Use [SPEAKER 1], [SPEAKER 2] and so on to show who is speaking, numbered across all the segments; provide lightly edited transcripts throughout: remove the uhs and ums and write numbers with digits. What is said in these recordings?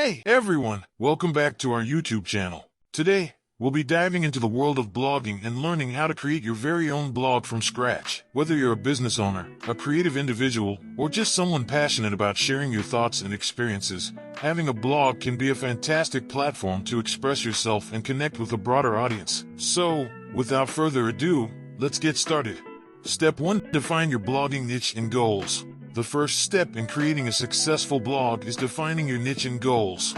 [SPEAKER 1] Hey everyone, welcome back to our YouTube channel. Today, we'll be diving into the world of blogging and learning how to create your very own blog from scratch. Whether you're a business owner, a creative individual, or just someone passionate about sharing your thoughts and experiences, having a blog can be a fantastic platform to express yourself and connect with a broader audience. So, without further ado, let's get started. Step 1. Define your blogging niche and goals. The first step in creating a successful blog is defining your niche and goals.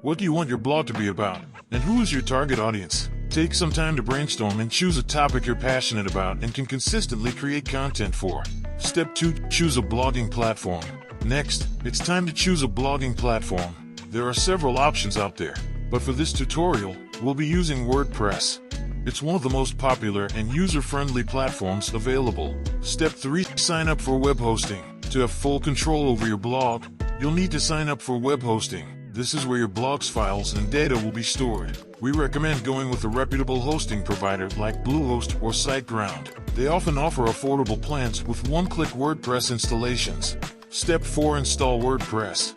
[SPEAKER 1] What do you want your blog to be about? And who is your target audience? Take some time to brainstorm and choose a topic you're passionate about and can consistently create content for. Step 2. Choose a blogging platform. Next, it's time to choose a blogging platform. There are several options out there, but for this tutorial, we'll be using WordPress. It's one of the most popular and user-friendly platforms available. Step 3. Sign up for web hosting. To have full control over your blog, you'll need to sign up for web hosting. This is where your blog's files and data will be stored. We recommend going with a reputable hosting provider like Bluehost or SiteGround. They often offer affordable plans with one-click WordPress installations. Step 4. Install WordPress.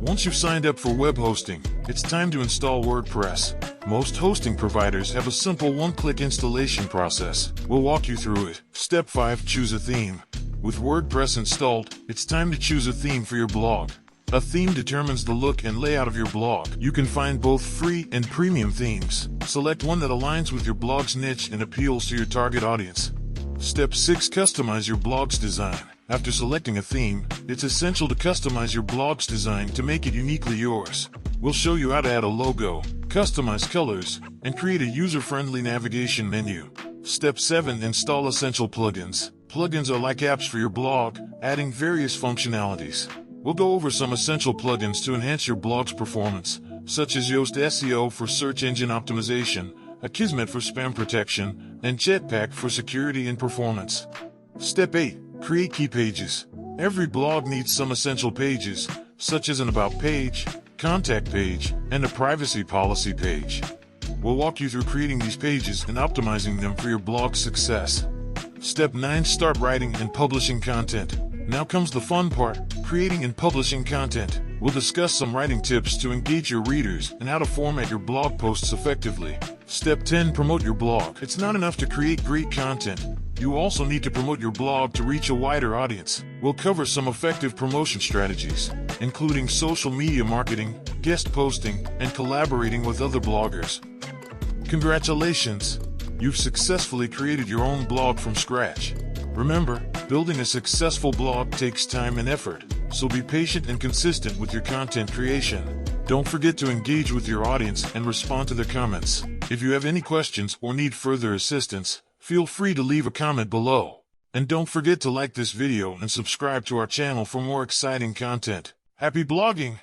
[SPEAKER 1] Once you've signed up for web hosting, it's time to install WordPress. Most hosting providers have a simple one-click installation process. We'll walk you through it. Step 5. Choose a theme. With WordPress installed, it's time to choose a theme for your blog. A theme determines the look and layout of your blog. You can find both free and premium themes. Select one that aligns with your blog's niche and appeals to your target audience. Step 6. Customize your blog's design. After selecting a theme, it's essential to customize your blog's design to make it uniquely yours. We'll show you how to add a logo, customize colors, and create a user-friendly navigation menu. Step 7. Install essential plugins. Plugins are like apps for your blog, adding various functionalities. We'll go over some essential plugins to enhance your blog's performance, such as Yoast SEO for search engine optimization, Akismet for spam protection, and Jetpack for security and performance. Step 8. Create key pages. Every blog needs some essential pages, such as an About page, Contact page, and a privacy policy page. We'll walk you through creating these pages and optimizing them for your blog's success. Step 9. Start writing and publishing content. Now comes the fun part, creating and publishing content. We'll discuss some writing tips to engage your readers and how to format your blog posts effectively. Step 10. Promote your blog. It's not enough to create great content. You also need to promote your blog to reach a wider audience. We'll cover some effective promotion strategies, including social media marketing, guest posting, and collaborating with other bloggers. Congratulations! You've successfully created your own blog from scratch. Remember, building a successful blog takes time and effort, so be patient and consistent with your content creation. Don't forget to engage with your audience and respond to their comments. If you have any questions or need further assistance, feel free to leave a comment below. And don't forget to like this video and subscribe to our channel for more exciting content. Happy blogging!